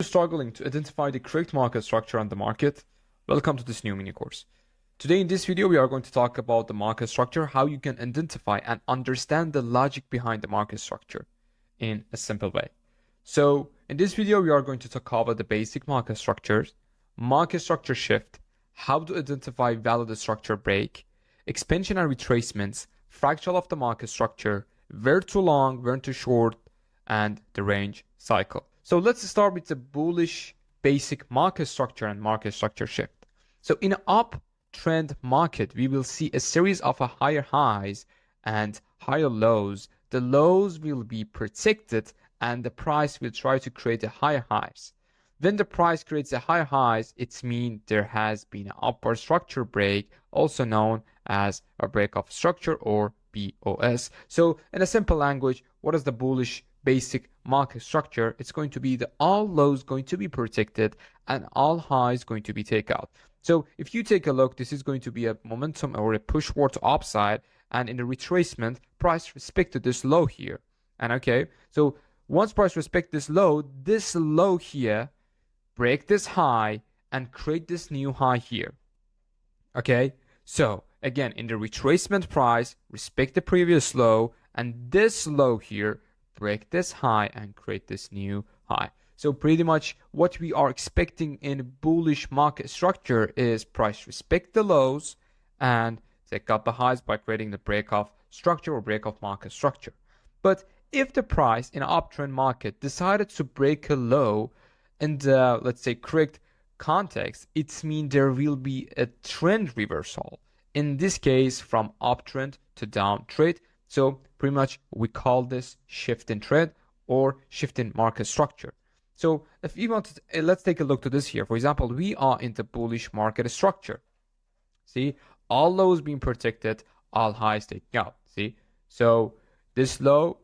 struggling to identify the correct market structure on the market? Welcome to this new mini course. Today in this video, we are going to talk about the market structure, how you can identify and understand the logic behind the market structure in a simple way. So in this video, we are going to talk about the basic market structures, market structure shift, how to identify valid structure break, expansion and retracements, fractal of the market structure, where to long, where to short, and the range cycle. So let's start with the bullish basic market structure and market structure shift. So in an uptrend market, we will see a series of higher highs and higher lows. The lows will be protected and the price will try to create a higher highs. When the price creates a higher highs, it means there has been an upward structure break, also known as a break of structure or BOS. So in a simple language, what is the bullish basic market structure? It's going to be the all lows going to be protected and all highs going to be take out. So if you take a look, this is going to be a momentum or a push towards upside, and in the retracement, price respected this low here. And okay, so once price respect this low here, break this high and create this new high here. Okay, so again, in the retracement, price respect the previous low, and this low here break this high and create this new high. So pretty much what we are expecting in bullish market structure is price respect the lows and take out the highs by creating the break of structure or break of market structure. But if the price in an uptrend market decided to break a low in the, let's say, correct context, it means there will be a trend reversal. In this case, from uptrend to downtrend. So pretty much we call this shift in trend or shift in market structure. So if you want to, let's take a look to this here. For example, we are in the bullish market structure. See, all lows being protected, all highs taking out. See, so this low,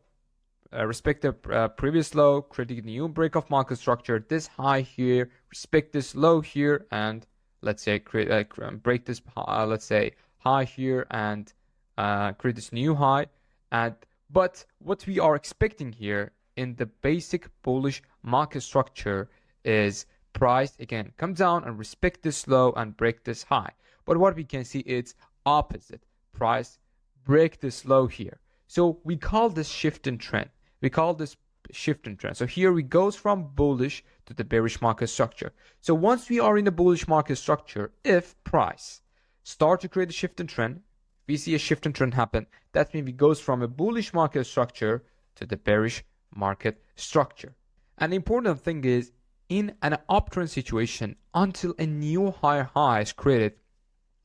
respect the previous low, creating a new break of market structure. This high here, respect this low here, and let's say create break this let's say high here and create this new high. But what we are expecting here in the basic bullish market structure is price again come down and respect this low and break this high. But what we can see is opposite. Price break this low here. So we call this shift in trend. We call this shift in trend. So here we goes from bullish to the bearish market structure. So once we are in the bullish market structure, if price start to create a shift in trend, we see a shift in trend happen, that means we goes from a bullish market structure to the bearish market structure. And the important thing is, in an uptrend situation, until a new higher high is created,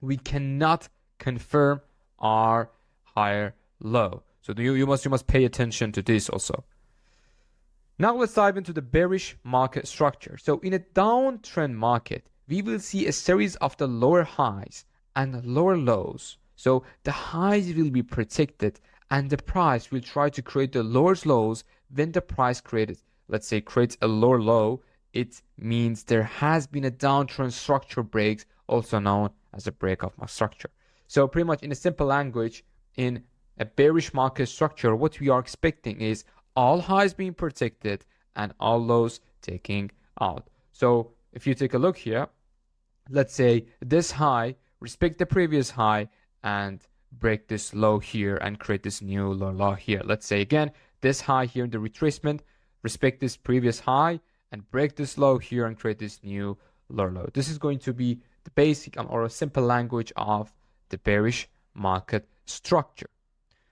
we cannot confirm our higher low. So you must pay attention to this also. Now let's dive into the bearish market structure. So in a downtrend market, we will see a series of the lower highs and lower lows. So the highs will be protected and the price will try to create the lower lows. When the price creates a lower low, it means there has been a downtrend structure breaks, also known as a break of my structure. So pretty much in a simple language, in a bearish market structure, what we are expecting is all highs being protected and all lows taking out. So if you take a look here, let's say this high, respect the previous high and break this low here and create this new low here. Let's say again, this high here in the retracement, respect this previous high and break this low here and create this new low. This is going to be the basic or a simple language of the bearish market structure.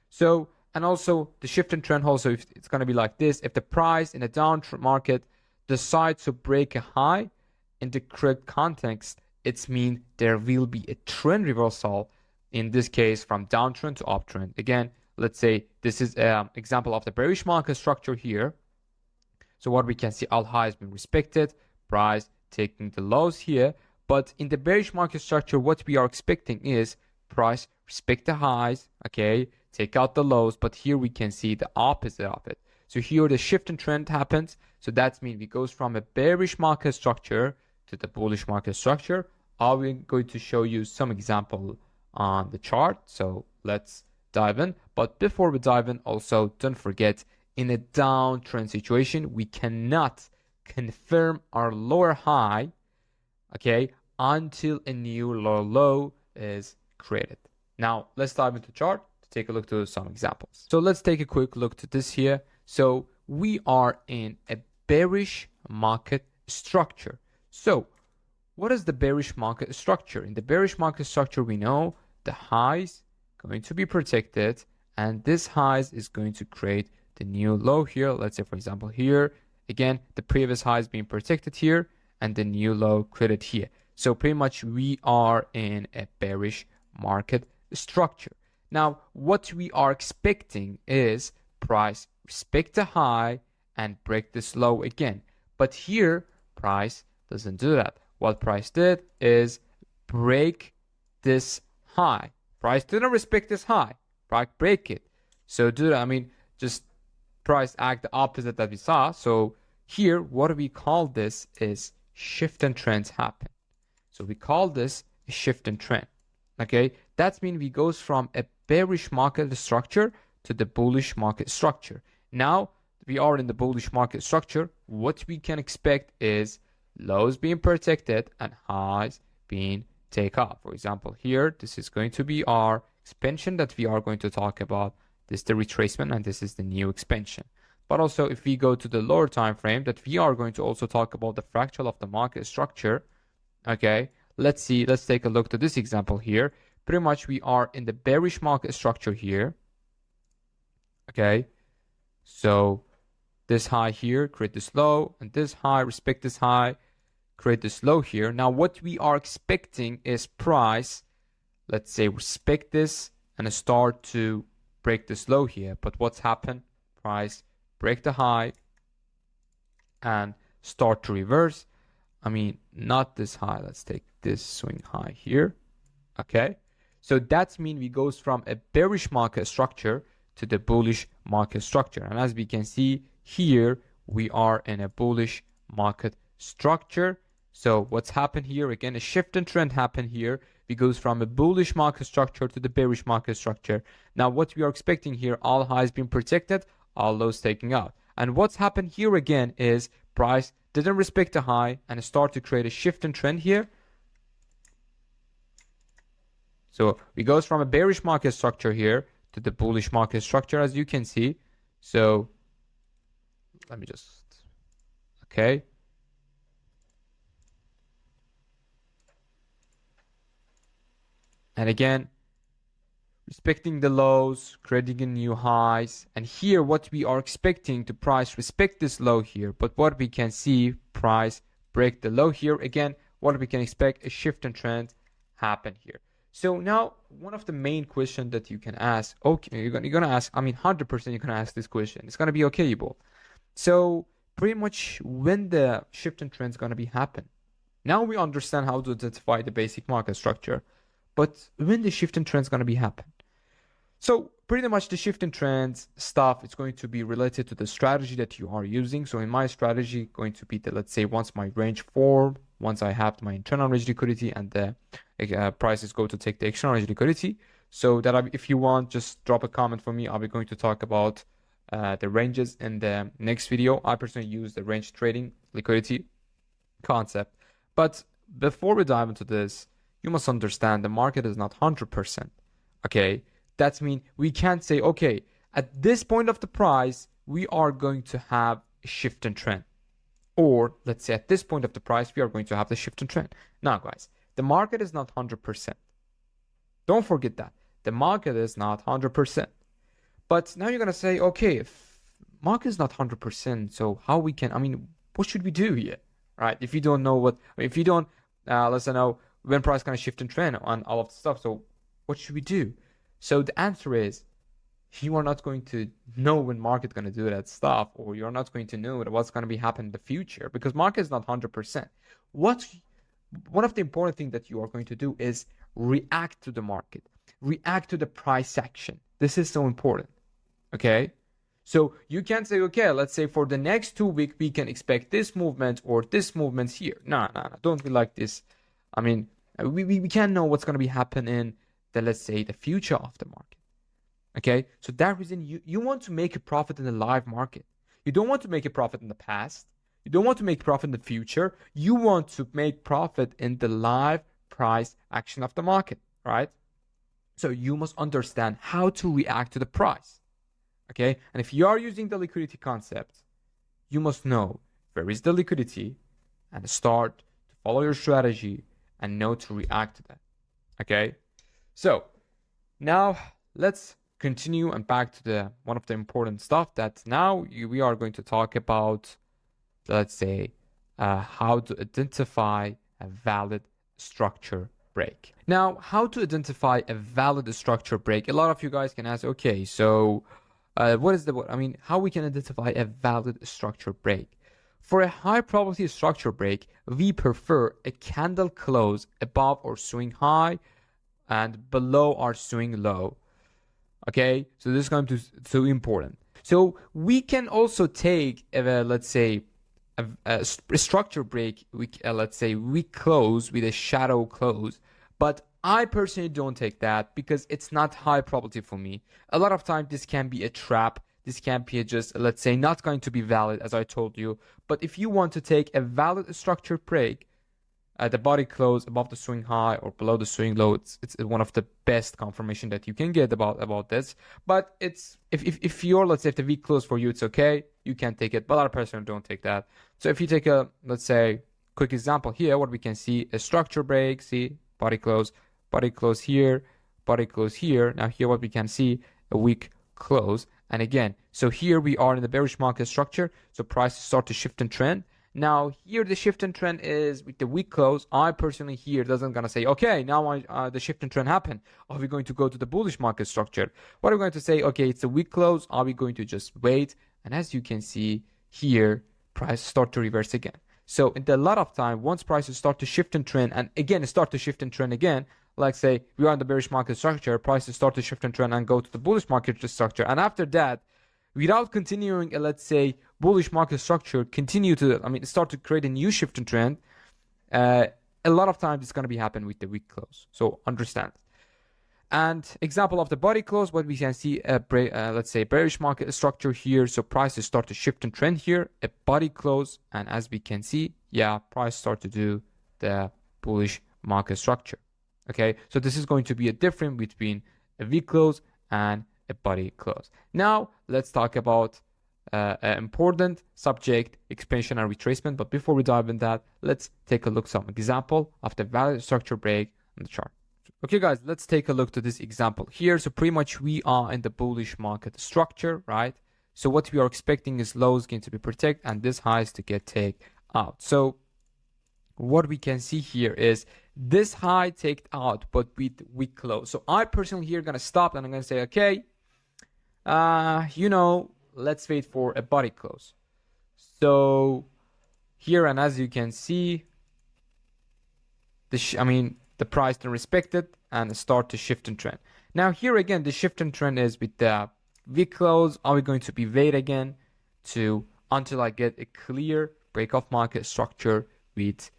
So, and also the shift in trend also, if it's going to be like this, if the price in a downtrend market decides to break a high in the correct context, it means there will be a trend reversal, in this case from downtrend to uptrend. Again, let's say this is an example of the bearish market structure here. So what we can see, all highs being respected, price taking the lows here. But in the bearish market structure, what we are expecting is price respect the highs, okay, take out the lows. But here we can see the opposite of it. So here the shift in trend happens. So that means we goes from a bearish market structure to the bullish market structure. I'm going to show you some example on the chart. So let's dive in. But before we dive in, also don't forget, in a downtrend situation, we cannot confirm our lower high, okay, until a new lower low is created. Now, let's dive into the chart to take a look to some examples. So let's take a quick look to this here. So we are in a bearish market structure. So what is the bearish market structure? In the bearish market structure, we know the highs going to be protected, and this highs is going to create the new low here. Let's say, for example, here, again, the previous high is being protected here, and the new low created here. So pretty much we are in a bearish market structure. Now, what we are expecting is price respect the high and break this low again. But here, price doesn't do that. What price did is break this high. Price didn't respect this high. Price break it. So do that. I mean, just price act the opposite that we saw. So here, what we call this is shift and trends happen. So we call this a shift and trend. Okay, that means we goes from a bearish market structure to the bullish market structure. Now we are in the bullish market structure. What we can expect is lows being protected and highs being take off. For example, here, this is going to be our expansion that we are going to talk about. This is the retracement, and this is the new expansion. But also, if we go to the lower time frame, that we are going to also talk about the fractal of the market structure. Okay, let's see. Let's take a look to this example here. Pretty much we are in the bearish market structure here. Okay, so this high here, create this low, and this high, respect this high, create this low here. Now, what we are expecting is price, let's say, respect this and start to break this low here. But what's happened? Price break the high and start to reverse. I mean, not this high. Let's take this swing high here. Okay, so that means we goes from a bearish market structure to the bullish market structure. And as we can see here, we are in a bullish market structure. So what's happened here? Again, a shift in trend happened here. We goes from a bullish market structure to the bearish market structure. Now, what we are expecting here, all highs being protected, all lows taking out. And what's happened here again is price didn't respect the high and start to create a shift in trend here. So we goes from a bearish market structure here to the bullish market structure, as you can see. So let me just, okay. And again, respecting the lows, creating a new highs. And here, what we are expecting to price respect this low here. But what we can see, price break the low here. Again, what we can expect, a shift in trend happen here. So now, one of the main questions that you can ask, okay, you're gonna ask, I mean, 100% you're gonna ask this question. It's gonna be, okay, Yubul. So pretty much when the shift in trend is gonna be happen. Now we understand how to identify the basic market structure. But when the shift in trend is going to be happen? So pretty much the shift in trends stuff, it's going to be related to the strategy that you are using. So in my strategy, going to be that, let's say, once my range form, once I have my internal range liquidity and the prices go to take the external range liquidity. So that if you want, just drop a comment for me. I'll be going to talk about the ranges in the next video. I personally use the range trading liquidity concept. But before we dive into this, you must understand the market is not 100%. Okay, that means we can't say, okay, at this point of the price, we are going to have a shift in trend. Or let's say at this point of the price, we are going to have the shift in trend. Now, guys, the market is not 100%. Don't forget that. The market is not 100%. But now you're going to say, okay, if market is not 100%, so how we can, I mean, what should we do here? Right? If you don't know what, if you don't, let's say know when price going to shift in trend on all of the stuff, so what should we do? So the answer is, you are not going to know when market going to do that stuff, or you're not going to know what's going to be happening in the future, because market is not 100%. One of the important things that you are going to do is react to the market, react to the price action. This is so important. Okay, so you can't say, okay, let's say for the next 2 weeks we can expect this movement or this movement here. No, don't be like this. I mean, we can't know what's going to be happening, let's say, the future of the market. Okay, so that reason you want to make a profit in the live market. You don't want to make a profit in the past. You don't want to make profit in the future. You want to make profit in the live price action of the market, right? So you must understand how to react to the price, okay? And if you are using the liquidity concept, you must know where is the liquidity and start to follow your strategy and know to react to that, okay? So now let's continue and back to the one of the important stuff that now we are going to talk about, let's say, how to identify a valid structure break. Now, how to identify a valid structure break? A lot of you guys can ask, okay, so how we can identify a valid structure break? For a high probability structure break, we prefer a candle close above our swing high and below our swing low. Okay, so this is going to be so important. So we can also take, let's say, a structure break. Let's say we close with a shadow close, but I personally don't take that because it's not high probability for me. A lot of times this can be a trap. This can be just, let's say, not going to be valid, as I told you. But if you want to take a valid structure break, the body close above the swing high or below the swing low, it's one of the best confirmation that you can get about this. But it's if you're, let's say, if the week close for you, it's okay, you can take it, but a lot of person don't take that. So if you take a, let's say, quick example here, what we can see a structure break, see body close here, body close here. Now here what we can see, a weak close, and again, so here we are in the bearish market structure, so prices start to shift and trend. Now here the shift in trend is with the weak close. I personally here doesn't gonna say, okay, now the shift in trend happened. Are we going to go to the bullish market structure? What are we going to say? Okay, it's a weak close. Are we going to just wait? And as you can see here, prices start to reverse again. So in a lot of time, once prices start to shift in trend and again start to shift in trend again, like say we are in the bearish market structure, prices start to shift in trend and go to the bullish market structure. And after that, without continuing a, let's say, bullish market structure, start to create a new shift in trend, a lot of times it's going to be happen with the weak close. So understand. And example of the body close, what we can see, let's say bearish market structure here. So prices start to shift in trend here, a body close. And as we can see, yeah, price start to do the bullish market structure. Okay, so this is going to be a difference between a weak close and a body close. Now let's talk about an important subject, expansion and retracement. But before we dive in that, let's take a look at some example of the valid structure break on the chart. Okay guys, let's take a look to this example here. So pretty much we are in the bullish market structure, right? So what we are expecting is lows going to be protected and this highs to get take out. So what we can see here is this high take out but with weak close. So I personally here gonna stop and I'm gonna say, okay, let's wait for a body close. So here, and as you can see, the price then respected and start to shift in trend. Now here again, the shift in trend is with the weak close. Are we going to be wait again until I get a clear break of market structure with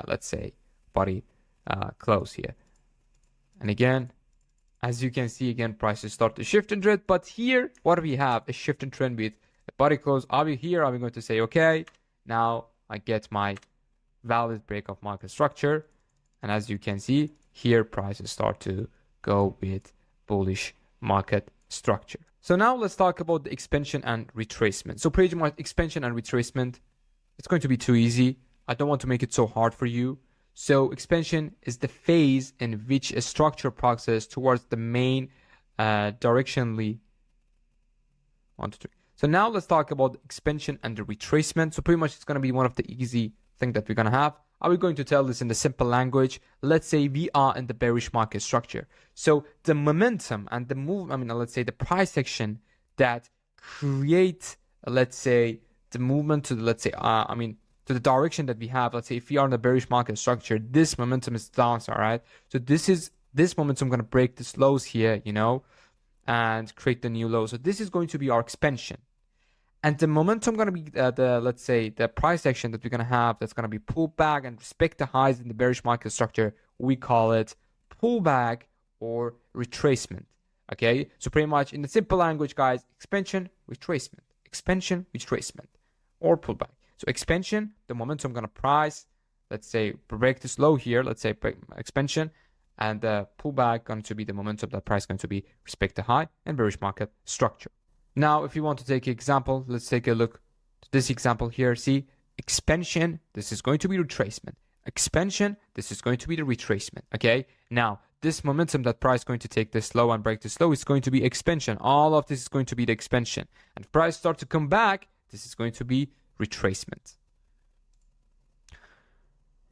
let's say body close here? And again, as you can see, again, prices start to shift in trend. But here, what do we have? A shift in trend with a body close. Are we going to say, okay, now I get my valid break of market structure. And as you can see, here prices start to go with bullish market structure. So now let's talk about the expansion and retracement. So pretty much expansion and retracement, it's going to be too easy. I don't want to make it so hard for you. So expansion is the phase in which a structure progresses towards the main directionally. 1, 2, 3. So now let's talk about expansion and the retracement. So pretty much it's going to be one of the easy things that we're going to have. Are we going to tell this in the simple language? Let's say we are in the bearish market structure. So the momentum and the move, let's say the price action that create, let's say, the movement to the, let's say, to the direction that we have. Let's say if we are in the bearish market structure, this momentum is downside, right? So this momentum going to break this lows here, and create the new low. So this is going to be our expansion. And the momentum going to be let's say the price action that we're going to have that's going to be pulled back and respect the highs in the bearish market structure. We call it pullback or retracement. Okay, so pretty much in the simple language, guys, expansion, retracement, or pullback. So expansion, the momentum gonna price, let's say break this low here, let's say break expansion, and the pullback going to be the momentum that price going to be respect the high and bearish market structure. Now, if you want to take an example, let's take a look at this example here. See, expansion, this is going to be retracement. Expansion, this is going to be the retracement. Okay, now this momentum that price going to take this low and break this low is going to be expansion. All of this is going to be the expansion, and if price start to come back, this is going to be retracement.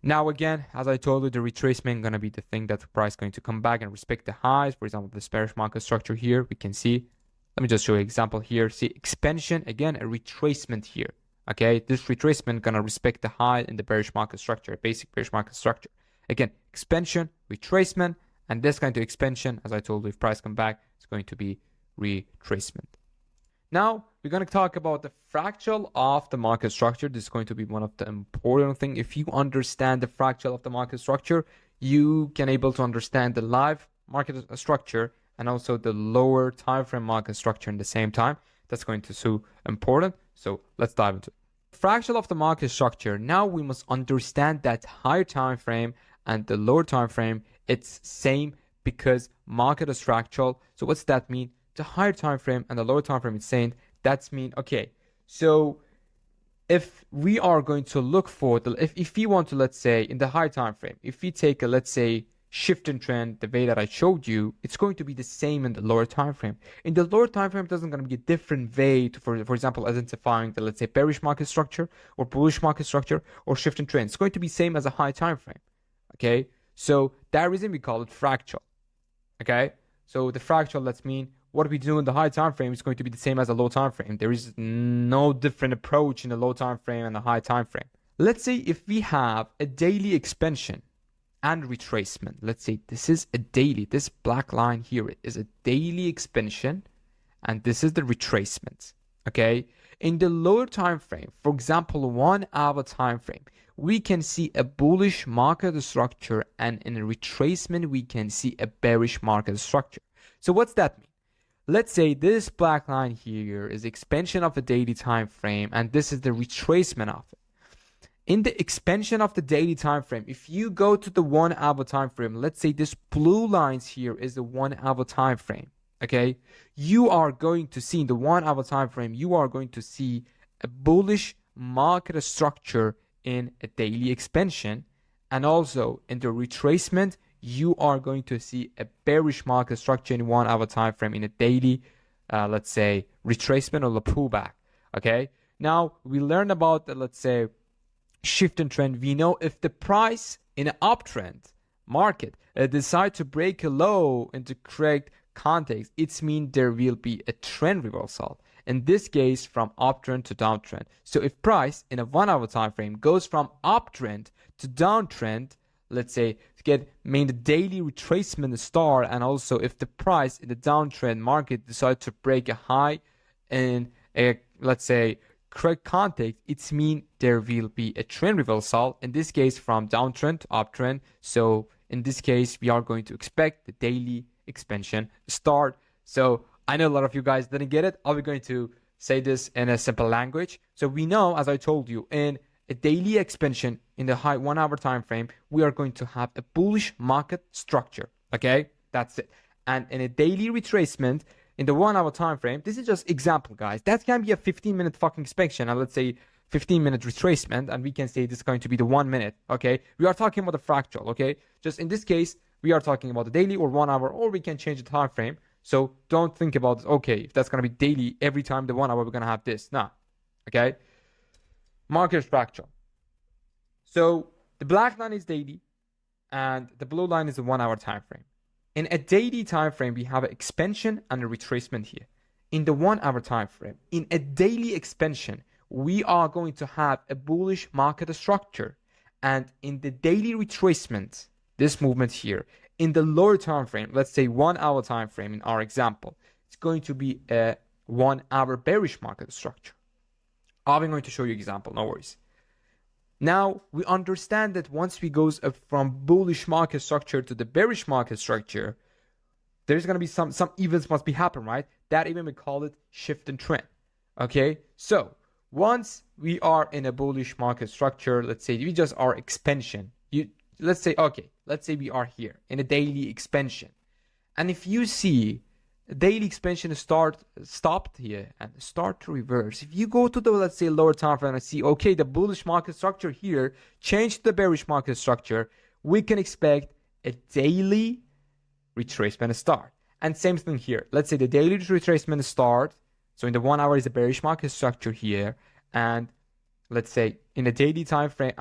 Now again, as I told you, the retracement going to be the thing that the price going to come back and respect the highs. For example, this bearish market structure here, we can see, let me just show you an example here. See, expansion, again, a retracement here. Okay, this retracement gonna respect the high in the bearish market structure, basic bearish market structure. Again, expansion, retracement, and this kind of expansion, as I told you, if price come back, it's going to be retracement. Now we're going to talk about the fractal of the market structure. This is going to be one of the important things. If you understand the fractal of the market structure, you can able to understand the live market structure and also the lower time frame market structure in the same time. That's going to be so important. So let's dive into it. Fractal of the market structure. Now we must understand that higher time frame and the lower time frame, it's same because market is fractal. So what's that mean? The higher time frame and the lower time frame is saying that's mean, okay, so if we are going to look for the, if we want to, let's say in the higher time frame, if we take a, let's say, shift in trend, the way that I showed you, it's going to be the same in the lower time frame. In the lower time frame, it doesn't going to be a different way to, for example, identifying the, let's say, bearish market structure or bullish market structure or shift in trend. It's going to be same as a high time frame. Okay, so that reason we call it fractal. Okay, so the fractal, let's mean what we do in the high time frame is going to be the same as a low time frame. There is no different approach in the low time frame and the high time frame. Let's say if we have a daily expansion and retracement. Let's say this is a daily, this black line here is a daily expansion and this is the retracement. Okay, in the lower time frame, for example 1 hour time frame, we can see a bullish market structure, and in a retracement we can see a bearish market structure. So what's that mean? Let's say this black line here is expansion of the daily time frame and this is the retracement of it. In the expansion of the daily time frame, if you go to the 1 hour time frame, let's say this blue lines here is the 1 hour time frame. Okay, you are going to see in the 1 hour time frame, you are going to see a bullish market structure in a daily expansion, and also in the retracement you are going to see a bearish market structure in 1 hour time frame in a daily let's say retracement or the pullback. Okay, now we learned about the, let's say, shift in trend. We know if the price in an uptrend market decide to break a low into correct context, it's mean there will be a trend reversal, in this case from uptrend to downtrend. So if price in a 1 hour time frame goes from uptrend to downtrend, let's say to get main the daily retracement star, and also if the price in the downtrend market decide to break a high in a, let's say, correct context, it's mean there will be a trend reversal, in this case from downtrend to uptrend. So in this case we are going to expect the daily expansion start. So I know a lot of you guys didn't get it. I'll be going to say this in a simple language. So we know, as I told you, in a daily expansion in the high 1 hour time frame, we are going to have a bullish market structure. Okay, that's it. And in a daily retracement in the 1 hour time frame, this is just example, guys. That can be a 15-minute fucking expansion, and let's say 15-minute retracement, and we can say this is going to be the 1 minute. Okay, we are talking about the fractal. Okay, just in this case we are talking about the daily or 1 hour, or we can change the time frame. So don't think about, okay, if that's going to be daily every time the 1 hour we're going to have this. Nah. Okay, market fractal. So the black line is daily and the blue line is the 1 hour time frame. In a daily time frame, we have an expansion and a retracement here. In the 1 hour time frame, in a daily expansion, we are going to have a bullish market structure, and in the daily retracement, this movement here, in the lower time frame, let's say 1 hour time frame in our example, it's going to be a 1 hour bearish market structure. I'm going to show you example, no worries. Now we understand that once we goes from bullish market structure to the bearish market structure, there's going to be some events must be happen, right? That event we call it shift in trend. Okay, so once we are in a bullish market structure, let's say we just are expansion. Let's say we are here in a daily expansion. And if you see daily expansion stopped here and start to reverse, if you go to the, let's say, lower time frame and see, okay, the bullish market structure here changed to the bearish market structure, we can expect a daily retracement start. And same thing here. Let's say the daily retracement start. So in the 1 hour is a bearish market structure here. And let's say in the daily time frame,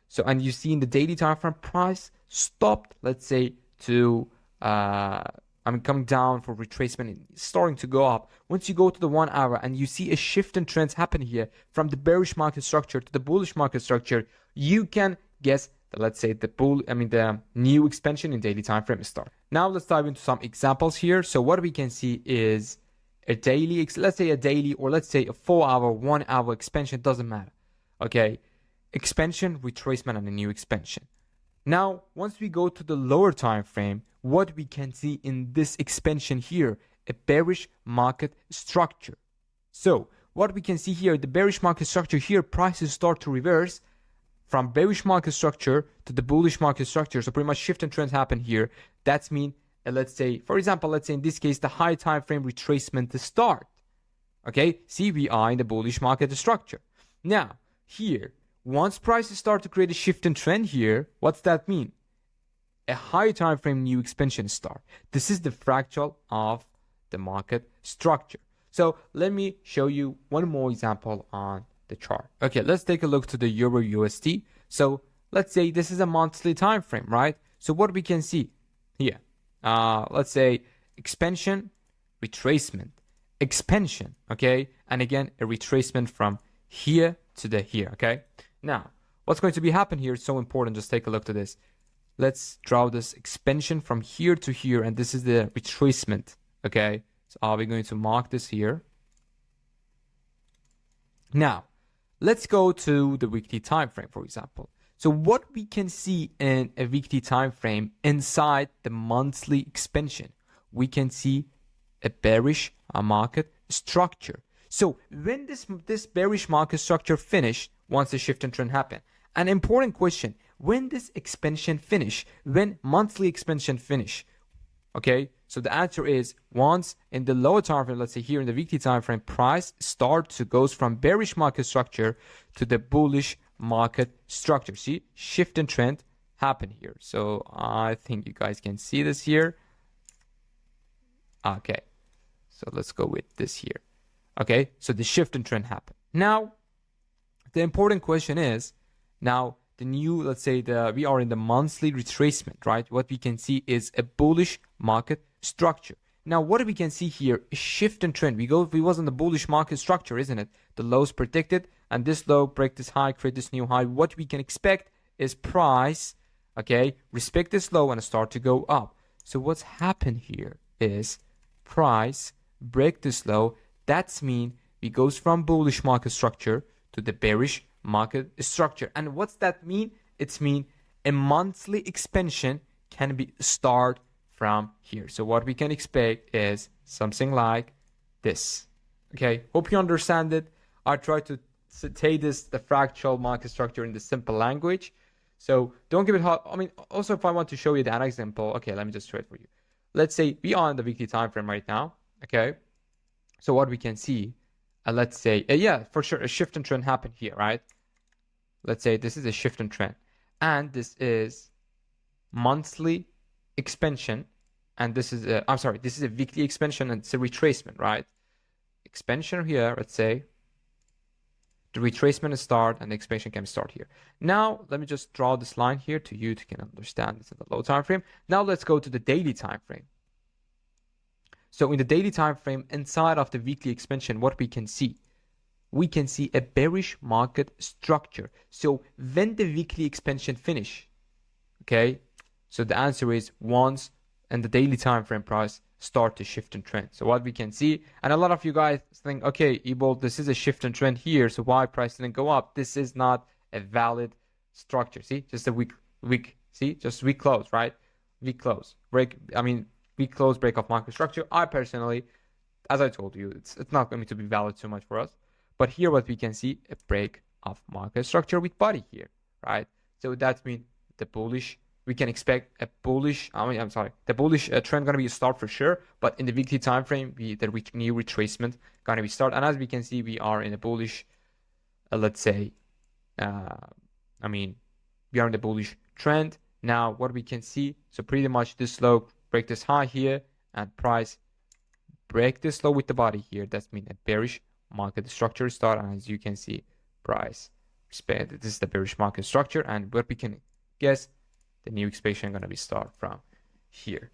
so, and you see in the daily time frame price stopped, let's say, to coming down for retracement and starting to go up. Once you go to the 1 hour and you see a shift in trends happen here from the bearish market structure to the bullish market structure, you can guess that, let's say, the new expansion in daily time frame start. Now let's dive into some examples here. So what we can see is a daily, let's say a daily, or let's say a 4 hour, 1 hour expansion, doesn't matter. Okay, expansion, retracement, and a new expansion. Now, once we go to the lower time frame, what we can see in this expansion here, a bearish market structure. So what we can see here, the bearish market structure here, prices start to reverse from bearish market structure to the bullish market structure. So pretty much shift and trend happen here. That's mean, let's say, for example, let's say in this case, the high time frame retracement to start. Okay, see, we are in the bullish market structure. Now, here, once prices start to create a shift in trend here, what's that mean? A high time frame new expansion start. This is the fractal of the market structure. So let me show you one more example on the chart. Okay, let's take a look to the Euro USD. So let's say this is a monthly time frame, right? So what we can see here, let's say expansion, retracement, expansion, okay? And again, a retracement from here to the here, okay? Now, what's going to be happen here is so important. Just take a look to this. Let's draw this expansion from here to here, and this is the retracement, okay? So are we going to mark this here? Now, let's go to the weekly time frame, for example. So what we can see in a weekly time frame inside the monthly expansion, we can see a bearish market structure. So when this bearish market structure finished, once the shift in trend happened, an important question, when this expansion finish, when monthly expansion finish, okay? So the answer is once in the lower time frame, let's say here in the weekly time frame, price starts to goes from bearish market structure to the bullish market structure. See, shift in trend happen here. So I think you guys can see this here. Okay, so let's go with this here. Okay, so the shift in trend happened. Now, the important question is, now the new, let's say we are in the monthly retracement, right? What we can see is a bullish market structure. Now, what we can see here is shift in trend. We was in the bullish market structure, isn't it? The lows predicted, and this low break this high, create this new high. What we can expect is price, okay, respect this low and start to go up. So what's happened here is price break this low. That's mean we goes from bullish market structure to the bearish market structure. And what's that mean? It's mean a monthly expansion can be start from here. So what we can expect is something like this. Okay, hope you understand it. I try to say this, the fractal market structure, in the simple language. So don't give it hard. I mean, also if I want to show you that example, okay, let me just show it for you. Let's say we are on the weekly time frame right now. Okay, so what we can see, let's say, yeah, for sure, a shift in trend happened here, right? Let's say this is a shift in trend, and this is monthly expansion, and this is this is a weekly expansion, and it's a retracement, right? Expansion here, let's say the retracement is start and the expansion can start here. Now let me just draw this line here to you to can understand this in the low time frame. Now let's go to the daily time frame. So in the daily time frame, inside of the weekly expansion, what we can see a bearish market structure. So when the weekly expansion finish, okay, so the answer is once and the daily time frame price start to shift in trend. So what we can see, and a lot of you guys think, okay, Ebold, this is a shift in trend here, so why price didn't go up? This is not a valid structure. See, just a weak, see, just weak close, right? Weak close break. I mean, weak close break of market structure. I personally, as I told you, it's not going to be valid too much for us. But here what we can see, a break of market structure with body here, right? So that means the bullish, we can expect a bullish, the bullish trend gonna be a start for sure, but in the weekly time frame, the new retracement gonna be start. And as we can see, we are in a bullish, let's say, we are in the bullish trend. Now what we can see, so pretty much this low break this high here, and price break this low with the body here. That's mean a bearish market structure start. And as you can see, price expanded. This is the bearish market structure, and what we can guess, the new expansion gonna be start from here.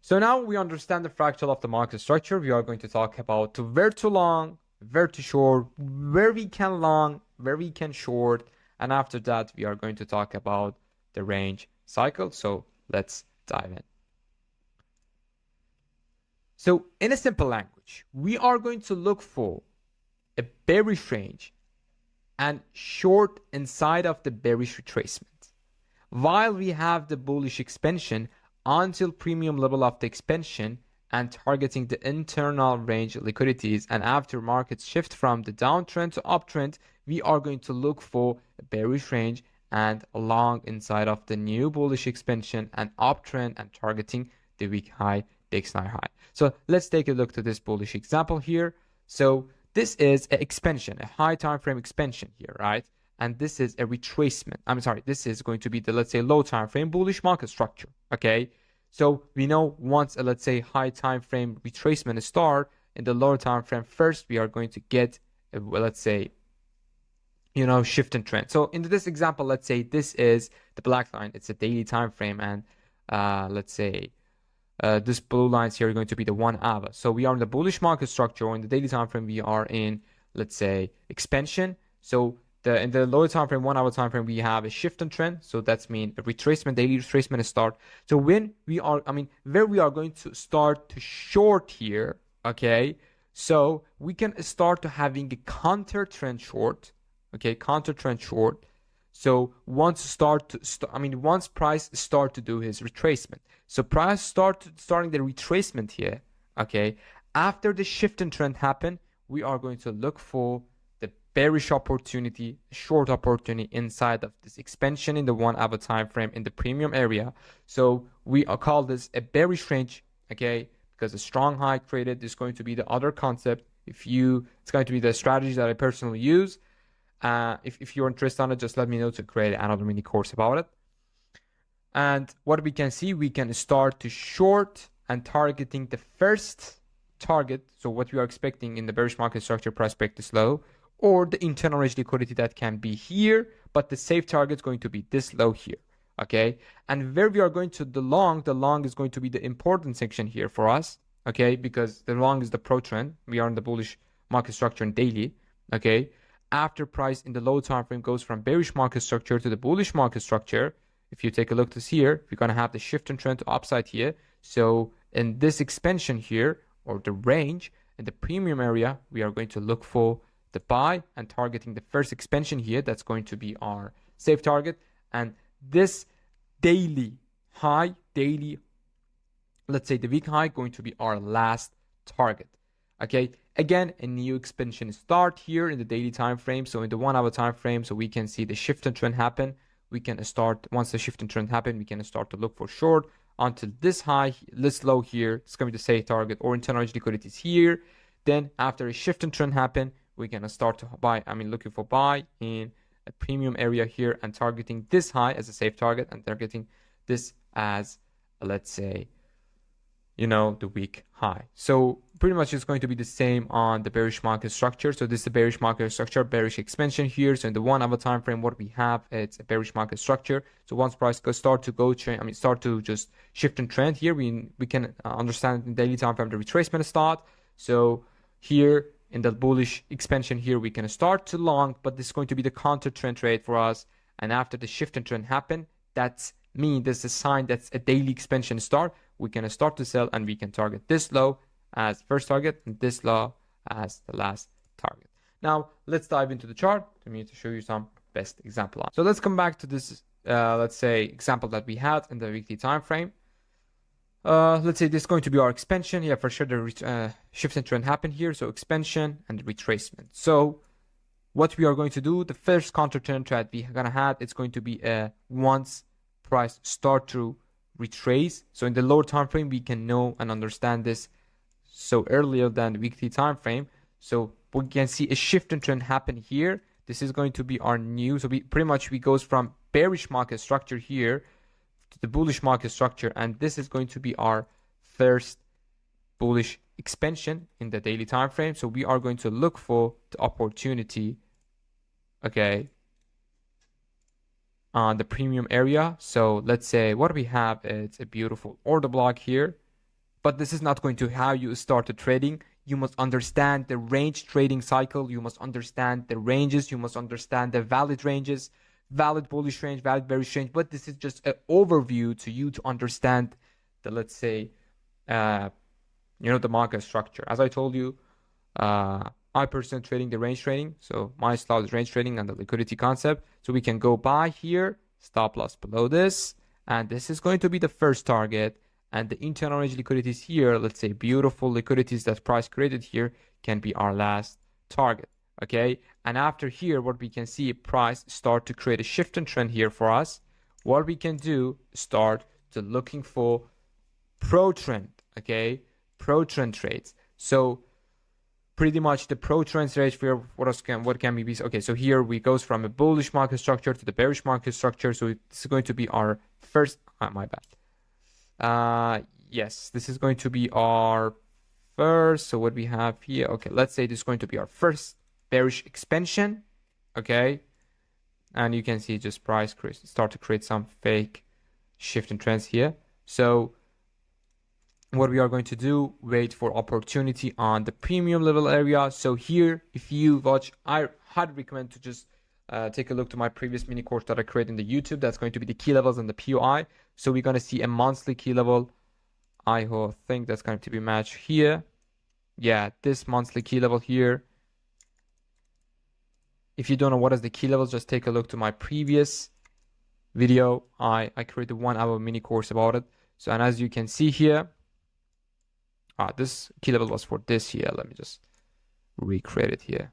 So now we understand the fractal of the market structure. We are going to talk about where to long, where to short, where we can long, where we can short, and after that we are going to talk about the range cycle. So let's dive in. So in a simple language, we are going to look for a bearish range and short inside of the bearish retracement, while we have the bullish expansion until premium level of the expansion and targeting the internal range liquidities. And after markets shift from the downtrend to uptrend, we are going to look for a bearish range and long inside of the new bullish expansion and uptrend and targeting the week high, the X9 high. So let's take a look to this bullish example here. So this is an expansion, a high time frame expansion here, right? And this is a retracement. This is going to be the, let's say, low time frame bullish market structure. Okay, so we know once a, let's say, high time frame retracement start in the lower time frame, first we are going to get a, let's say, shift in trend. So in this example, let's say this is the black line, it's a daily time frame, and let's say this blue lines here are going to be the 1 hour. So we are in the bullish market structure, or in the daily time frame we are in, let's say, expansion. So in the lower time frame, 1 hour time frame, we have a shift in trend. So that's mean a retracement, daily retracement start. So when we are, where we are going to start to short here, okay, so we can start to having a counter trend short, okay, counter trend short. So once price start to do his retracement, so price starting the retracement here, okay, after the shift in trend happen, we are going to look for the bearish opportunity, short opportunity inside of this expansion in the 1 hour time frame in the premium area. So we call this a bearish range, okay, because a strong high created is going to be the other concept. It's going to be the strategy that I personally use. If you're interested in it, just let me know to create another mini course about it. And what we can see, we can start to short and targeting the first target. So what we are expecting in the bearish market structure, price break this low, or the internal range liquidity that can be here, but the safe target is going to be this low here. Okay, and where we are going to the long is going to be the important section here for us. Okay, because the long is the pro trend. We are in the bullish market structure in daily. Okay, after price in the low time frame goes from bearish market structure to the bullish market structure, if you take a look to here, we're going to have the shift in trend to upside here. So in this expansion here, or the range in the premium area, we are going to look for the buy and targeting the first expansion here. That's going to be our safe target. And this daily high, let's say the week high, going to be our last target. Okay, again, a new expansion start here in the daily time frame. So in the 1 hour time frame, so we can see the shift in trend happen. We can start, once the shift in trend happen, we can start to look for short until this high, this low here. It's going to be the safe target, or internal range liquidity is here. Then after a shift in trend happen, we can start to buy, looking for buy in a premium area here and targeting this high as a safe target and targeting this as, let's say, the week high. So pretty much it's going to be the same on the bearish market structure. So this is the bearish market structure, bearish expansion here. So in the 1 hour time frame, what we have, it's a bearish market structure. So once price start to just shift in trend here, we can understand in daily time frame the retracement start. So here in the bullish expansion here, we can start to long, but this is going to be the counter trend trade for us. And after the shift in trend happen, that's a sign that's a daily expansion start. We can start to sell, and we can target this low as first target and this low as the last target. Now let's dive into the chart to show you some best example. So let's come back to this let's say example that we had in the weekly time frame. Let's say this is going to be our expansion. Yeah, for sure the shift in trend happened here. So expansion and retracement. So what we are going to do, the first counter trend that we're gonna have, it's going to be a once price start to retrace. So in the lower time frame, we can know and understand this so earlier than the weekly time frame. So we can see a shift in trend happen here. This is going to be our new, so we goes from bearish market structure here to the bullish market structure, and this is going to be our first bullish expansion in the daily time frame. So we are going to look for the opportunity, okay, on the premium area. So let's say what we have, it's a beautiful order block here, but this is not going to how you start the trading. You must understand the range trading cycle. You must understand the ranges. You must understand the valid ranges, valid bullish range, valid bearish range. But this is just an overview to you to understand the, let's say, the market structure. As I told you, I personally trading the range trading. So my style is range trading and the liquidity concept. So we can go buy here, stop loss below this, and this is going to be the first target. And the internal range liquidities here, let's say beautiful liquidities that price created here, can be our last target. Okay, and after here, what we can see, price start to create a shift in trend here for us. What we can do, start to looking for pro trend. Okay, pro trend trades. So pretty much the pro trend trades for what can we be? Okay, so here we goes from a bullish market structure to the bearish market structure. So this is going to be our first. My bad. Yes, this is going to be our first. So what we have here, okay, let's say this is going to be our first bearish expansion. Okay, and you can see just price start to create some fake shift in trends here. So what we are going to do, wait for opportunity on the premium level area. So here, if you watch, I highly recommend to just take a look to my previous mini course that I created in the YouTube. That's going to be the key levels and the POI. So we're going to see a monthly key level. I think that's going to be matched here. Yeah, this monthly key level here. If you don't know what is the key level, just take a look to my previous video. I created 1 hour mini course about it. So, and as you can see here, this key level was for this here. Let me just recreate it here.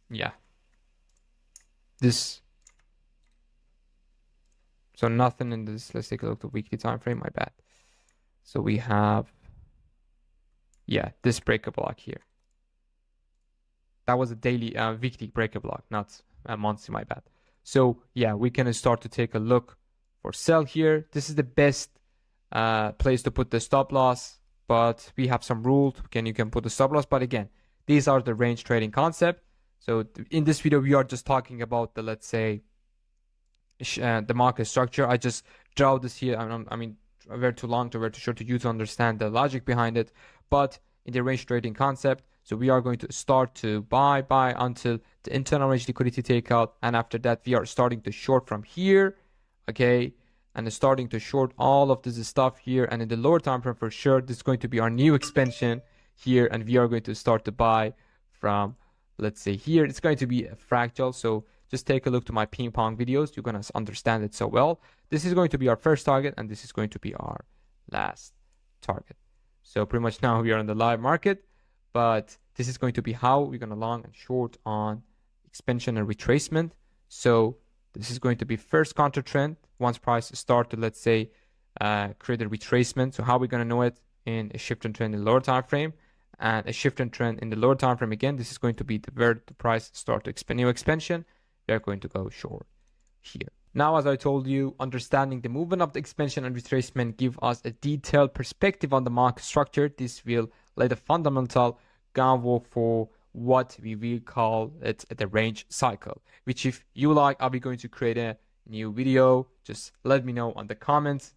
Yeah. This. So nothing in this. Let's take a look at the weekly time frame. My bad. So we have, yeah, this breaker block here. That was a daily, weekly breaker block, not a monthly. My bad. So yeah, we can start to take a look for sell here. This is the best place to put the stop loss, but we have some rules. You can put the stop loss, but again, these are the range trading concept. So in this video, we are just talking about the, let's say, the market structure. I just draw this here. I mean, very too long to very too short to you to understand the logic behind it. But in the range trading concept, so we are going to start to buy until the internal range liquidity takeout, and after that, we are starting to short from here. Okay. And starting to short all of this stuff here, and in the lower time frame for sure, this is going to be our new expansion here, and we are going to start to buy from, let's say here, it's going to be a fractal. So just take a look to my ping pong videos. You're going to understand it so well. This is going to be our first target, and this is going to be our last target. So pretty much now we are in the live market, but this is going to be how we're going to long and short on expansion and retracement. So this is going to be first counter trend. Once price start to, let's say, create a retracement. So how are we going to know it? In a shift in trend in the lower time frame, and a shift in trend in the lower time frame. Again, this is going to be where the price start to expand, new expansion. We are going to go short here. Now, as I told you, understanding the movement of the expansion and retracement give us a detailed perspective on the market structure. This will lay the fundamental groundwork for what we will call it the range cycle, which if you like, I'll be going to create a new video. Just let me know on the comments,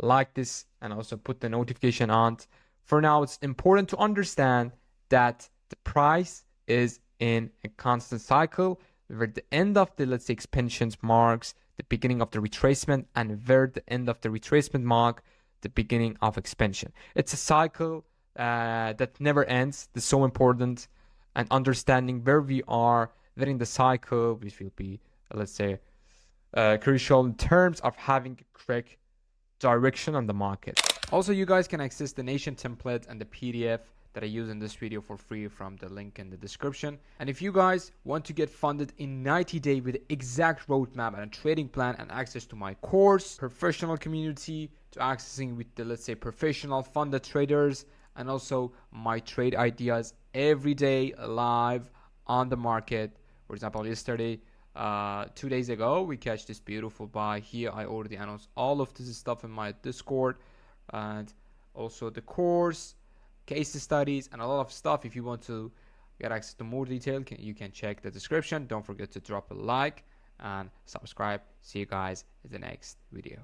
like this, and also put the notification on. For now, it's important to understand that the price is in a constant cycle where the end of the, let's say, expansions marks the beginning of the retracement, and where the end of the retracement mark the beginning of expansion. It's a cycle that never ends. It's so important, and understanding where we are within the cycle, which will be, let's say, crucial in terms of having a correct direction on the market. Also, you guys can access the nation template and the PDF that I use in this video for free from the link in the description. And if you guys want to get funded in 90 days with exact roadmap and a trading plan and access to my course, professional community, to accessing with the, let's say, professional funded traders, and also my trade ideas every day live on the market. For example, yesterday, 2 days ago, we catch this beautiful buy here. I already announced all of this stuff in my Discord, and also the course, case studies, and a lot of stuff. If you want to get access to more detail, you can check the description. Don't forget to drop a like and subscribe. See you guys in the next video.